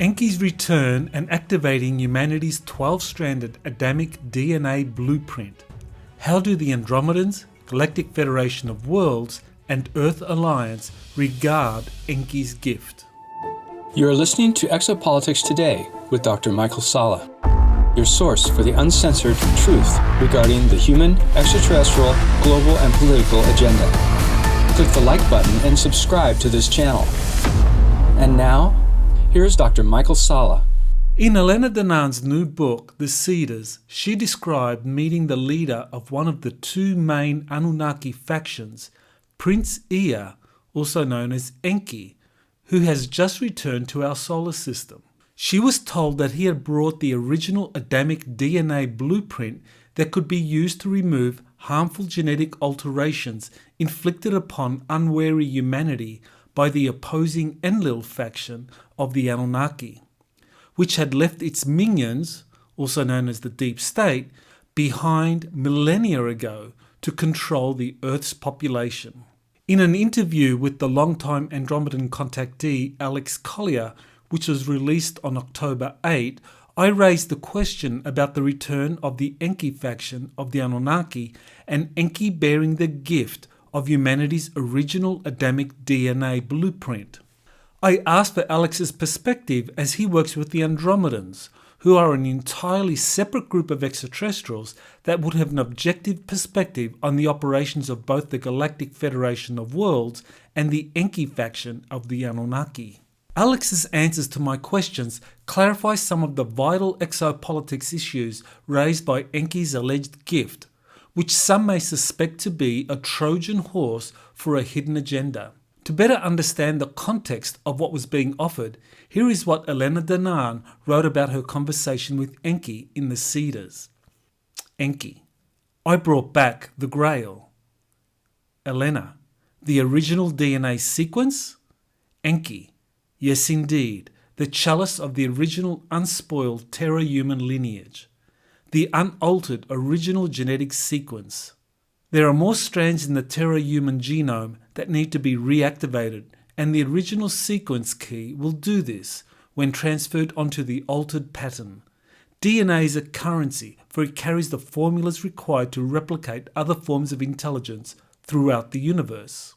Enki's return and activating humanity's 12-stranded Adamic DNA blueprint. How do the Andromedans, Galactic Federation of Worlds, and Earth Alliance regard Enkis Gift? You are listening to Exopolitics Today with Dr. Michael Salah, your source for the uncensored truth regarding the human, extraterrestrial, global, and political agenda. Click the like button and subscribe to this channel. And now, here's Dr. Michael Salah. In Elena Danaan's new book, The Cedars, she described meeting the leader of one of the two main Anunnaki factions, Prince Ea, also known as Enki, who has just returned to our solar system. She was told that he had brought the original Adamic DNA blueprint that could be used to remove harmful genetic alterations inflicted upon unwary humanity by the opposing Enlil faction of the Anunnaki, which had left its minions, also known as the Deep State, behind millennia ago to control the Earth's population. In an interview with the longtime Andromedan contactee Alex Collier, which was released on October 8, I raised the question about the return of the Enki faction of the Anunnaki and Enki bearing the gift of humanity's original Adamic DNA blueprint. I asked for Alex's perspective as he works with the Andromedans, who are an entirely separate group of extraterrestrials that would have an objective perspective on the operations of both the Galactic Federation of Worlds and the Enki faction of the Anunnaki. Alex's answers to my questions clarify some of the vital exopolitics issues raised by Enki's alleged gift, which some may suspect to be a Trojan horse for a hidden agenda. To better understand the context of what was being offered, here is what Elena Danaan wrote about her conversation with Enki in The Cedars. Enki: I brought back the Grail. Elena: the original DNA sequence? Enki: yes indeed, the chalice of the original unspoiled Terra-human lineage. The unaltered original genetic sequence. There are more strands in the Terra-human genome that need to be reactivated, and the original sequence key will do this when transferred onto the altered pattern. DNA is a currency, for it carries the formulas required to replicate other forms of intelligence throughout the universe.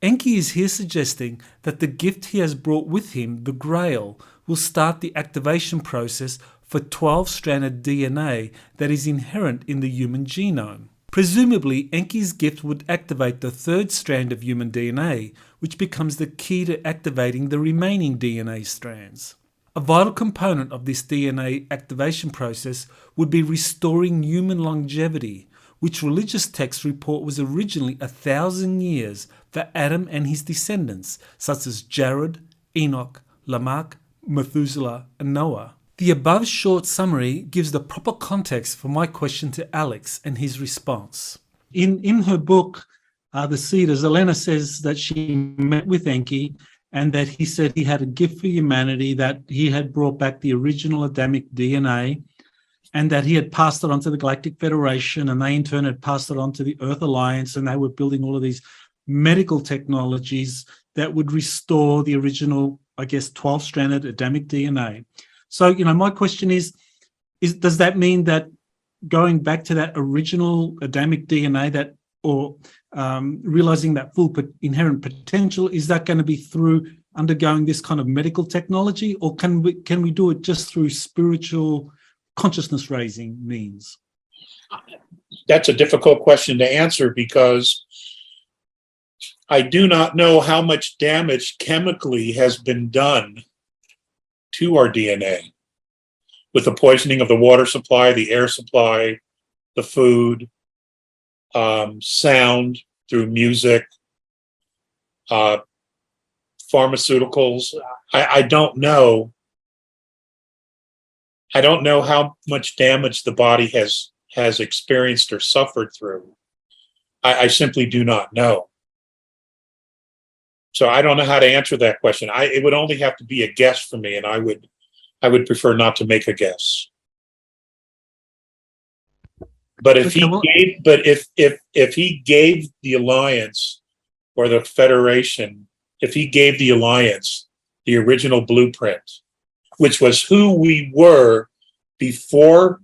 Enki is here suggesting that the gift he has brought with him, the Grail, will start the activation process for 12-stranded DNA that is inherent in the human genome. Presumably, Enki's gift would activate the third strand of human DNA, which becomes the key to activating the remaining DNA strands. A vital component of this DNA activation process would be restoring human longevity, which religious texts report was originally 1,000 years for Adam and his descendants, such as Jared, Enoch, Lamech, Methuselah, and Noah. The above short summary gives the proper context for my question to Alex and his response. In her book, The Cedars, Elena says that she met with Enki and that he said he had a gift for humanity, that he had brought back the original Adamic DNA, and that he had passed it on to the Galactic Federation, and they in turn had passed it on to the Earth Alliance, and they were building all of these medical technologies that would restore the original, 12-stranded Adamic DNA. So, my question is does that mean that going back to that original Adamic DNA, realizing that full inherent potential, is that going to be through undergoing this kind of medical technology, or can we do it just through spiritual consciousness raising means? That's a difficult question to answer because I do not know how much damage chemically has been done to our DNA with the poisoning of the water supply, the air supply, the food, sound through music, pharmaceuticals. I don't know. I don't know how much damage the body has experienced or suffered through. I simply do not know. So I don't know how to answer that question. It would only have to be a guess for me, and I would prefer not to make a guess. But if he gave the Alliance or the Federation, if he gave the Alliance the original blueprint, which was who we were before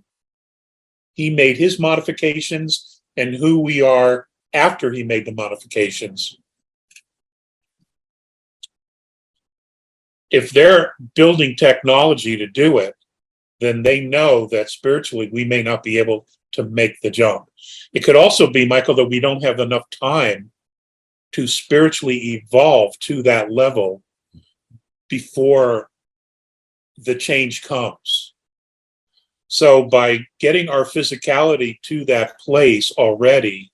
he made his modifications and who we are after he made the modifications. If they're building technology to do it, then they know that spiritually we may not be able to make the jump. It could also be, Michael, that we don't have enough time to spiritually evolve to that level before the change comes. So by getting our physicality to that place already,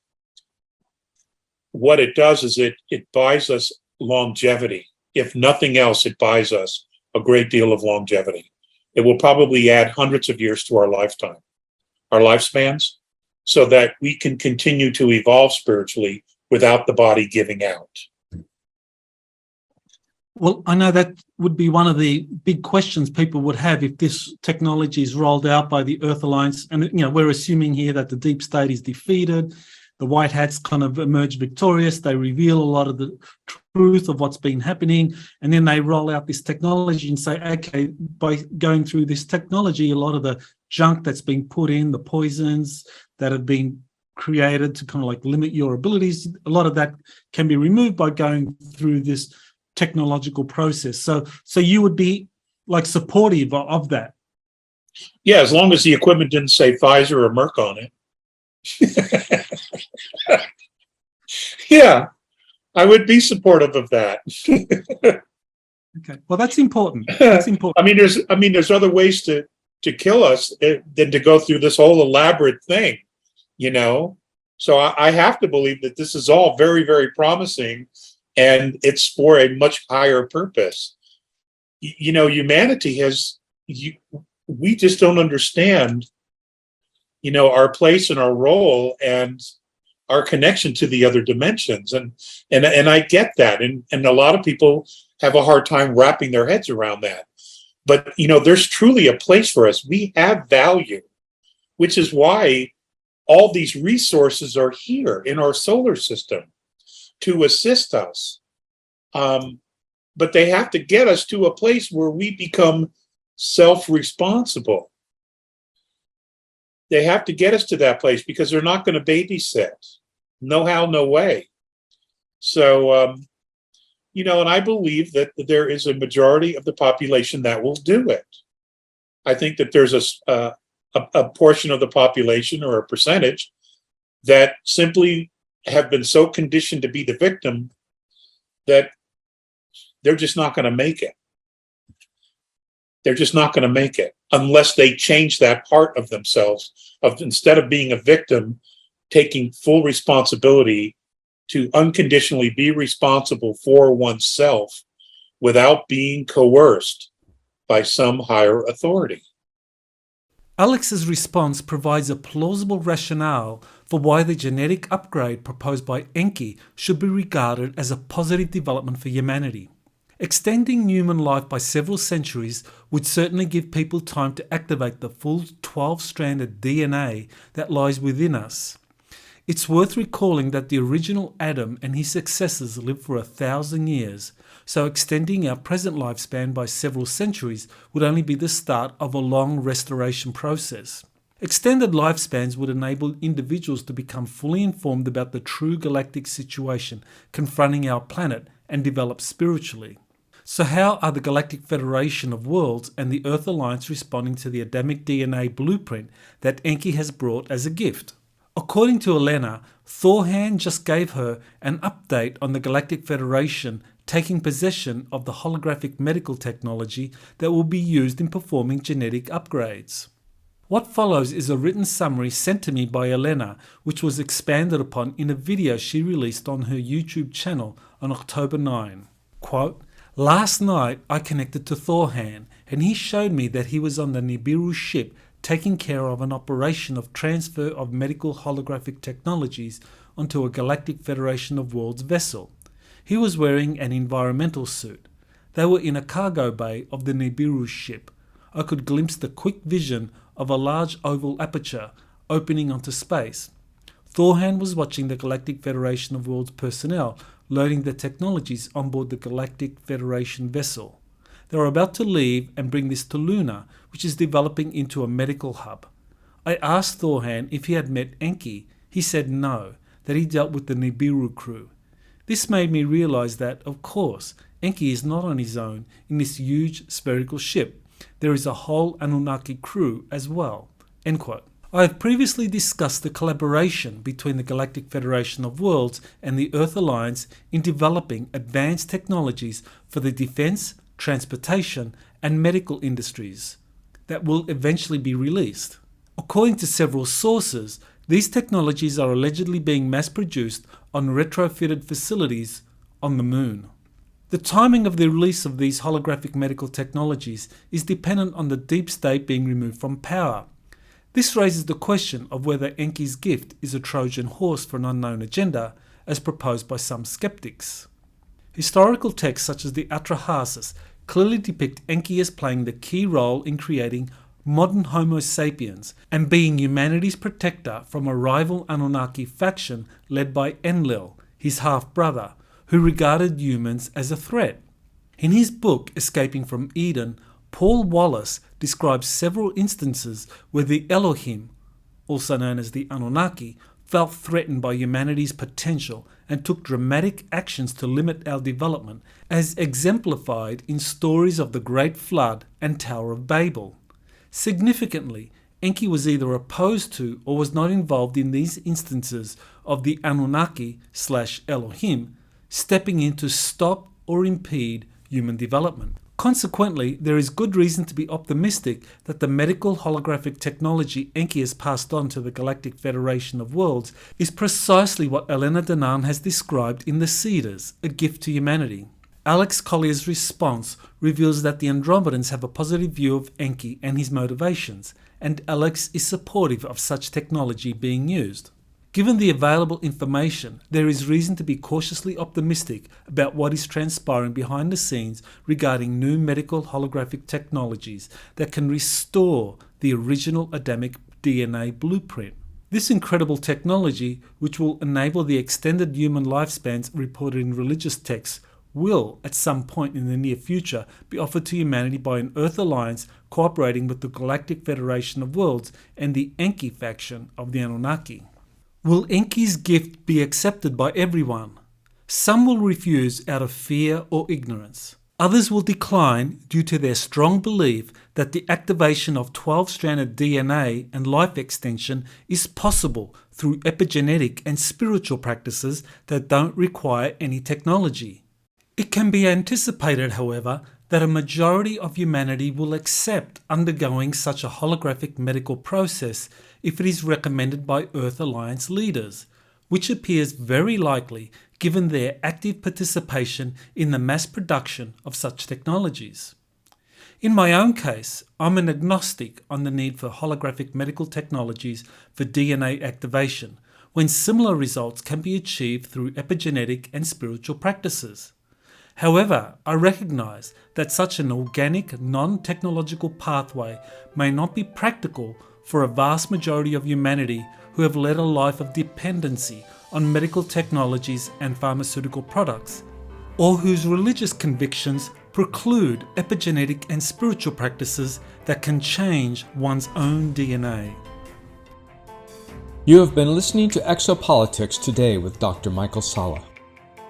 what it does is it buys us longevity. If nothing else, it buys us a great deal of longevity. It will probably add hundreds of years to our lifetime, our lifespans, so that we can continue to evolve spiritually without the body giving out. Well, I know that would be one of the big questions people would have if this technology is rolled out by the Earth Alliance. And, we're assuming here that the deep state is defeated. The white hats kind of emerge victorious. They reveal a lot of the truth of what's been happening. And then they roll out this technology and say, okay, by going through this technology, a lot of the junk that's been put in, the poisons that have been created to kind of like limit your abilities, a lot of that can be removed by going through this technological process. So you would be like supportive of that. Yeah, as long as the equipment didn't say Pfizer or Merck on it. Yeah, I would be supportive of that. Okay, well, that's important. That's important. There's other ways to kill us than to go through this whole elaborate thing, So I have to believe that this is all very, very promising. And it's for a much higher purpose. Humanity we just don't understand, our place and our role and our connection to the other dimensions. And I get that. And a lot of people have a hard time wrapping their heads around that. But, there's truly a place for us. We have value, which is why all these resources are here in our solar system to assist us. But they have to get us to a place where we become self-responsible. They have to get us to that place because they're not going to babysit. No how, no way. So, and I believe that there is a majority of the population that will do it. I think that there's a portion of the population or a percentage that simply have been so conditioned to be the victim that they're just not going to make it. They're just not going to make it unless they change that part of themselves, of instead of being a victim, taking full responsibility to unconditionally be responsible for oneself without being coerced by some higher authority. Alex's response provides a plausible rationale for why the genetic upgrade proposed by Enki should be regarded as a positive development for humanity. Extending human life by several centuries would certainly give people time to activate the full 12-stranded DNA that lies within us. It's worth recalling that the original Adam and his successors lived for 1,000 years, so extending our present lifespan by several centuries would only be the start of a long restoration process. Extended lifespans would enable individuals to become fully informed about the true galactic situation confronting our planet and develop spiritually. So how are the Galactic Federation of Worlds and the Earth Alliance responding to the Adamic DNA blueprint that Enki has brought as a gift? According to Elena, Thorhan just gave her an update on the Galactic Federation taking possession of the holographic medical technology that will be used in performing genetic upgrades. What follows is a written summary sent to me by Elena, which was expanded upon in a video she released on her YouTube channel on October 9. Quote, "Last night I connected to Thorhan and he showed me that he was on the Nibiru ship taking care of an operation of transfer of medical holographic technologies onto a Galactic Federation of Worlds vessel. He was wearing an environmental suit. They were in a cargo bay of the Nibiru ship. I could glimpse the quick vision of a large oval aperture opening onto space. Thorhan was watching the Galactic Federation of Worlds personnel loading the technologies on board the Galactic Federation vessel. They are about to leave and bring this to Luna, which is developing into a medical hub. I asked Thorhan if he had met Enki. He said no, that he dealt with the Nibiru crew. This made me realise that, of course, Enki is not on his own in this huge spherical ship. There is a whole Anunnaki crew as well." End quote. I have previously discussed the collaboration between the Galactic Federation of Worlds and the Earth Alliance in developing advanced technologies for the defence, transportation and medical industries that will eventually be released. According to several sources, these technologies are allegedly being mass-produced on retrofitted facilities on the moon. The timing of the release of these holographic medical technologies is dependent on the deep state being removed from power. This raises the question of whether Enkis Gift is a Trojan Horse for an unknown agenda, as proposed by some skeptics. Historical texts such as the Atrahasis clearly depict Enki as playing the key role in creating modern Homo sapiens and being humanity's protector from a rival Anunnaki faction led by Enlil, his half-brother, who regarded humans as a threat. In his book Escaping from Eden, Paul Wallace describes several instances where the Elohim, also known as the Anunnaki, felt threatened by humanity's potential and took dramatic actions to limit our development, as exemplified in stories of the Great Flood and Tower of Babel. Significantly, Enki was either opposed to or was not involved in these instances of the Anunnaki/Elohim stepping in to stop or impede human development. Consequently, there is good reason to be optimistic that the medical holographic technology Enki has passed on to the Galactic Federation of Worlds is precisely what Elena Danaan has described in The Cedars, A Gift to Humanity. Alex Collier's response reveals that the Andromedans have a positive view of Enki and his motivations, and Alex is supportive of such technology being used. Given the available information, there is reason to be cautiously optimistic about what is transpiring behind the scenes regarding new medical holographic technologies that can restore the original Adamic DNA blueprint. This incredible technology, which will enable the extended human lifespans reported in religious texts, will, at some point in the near future, be offered to humanity by an Earth Alliance cooperating with the Galactic Federation of Worlds and the Enki faction of the Anunnaki. Will Enkis Gift be accepted by everyone? Some will refuse out of fear or ignorance. Others will decline due to their strong belief that the activation of 12-stranded DNA and life extension is possible through epigenetic and spiritual practices that don't require any technology. It can be anticipated, however, that a majority of humanity will accept undergoing such a holographic medical process if it is recommended by Earth Alliance leaders, which appears very likely given their active participation in the mass production of such technologies. In my own case, I'm an agnostic on the need for holographic medical technologies for DNA activation, when similar results can be achieved through epigenetic and spiritual practices. However, I recognise that such an organic, non-technological pathway may not be practical for a vast majority of humanity who have led a life of dependency on medical technologies and pharmaceutical products, or whose religious convictions preclude epigenetic and spiritual practices that can change one's own DNA. You have been listening to Exopolitics Today with Dr. Michael Salah.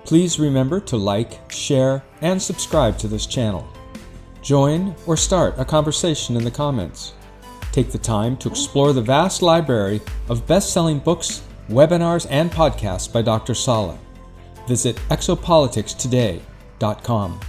Please remember to like, share, and subscribe to this channel. Join or start a conversation in the comments. Take the time to explore the vast library of best-selling books, webinars, and podcasts by Dr. Salah. Visit exopoliticstoday.com.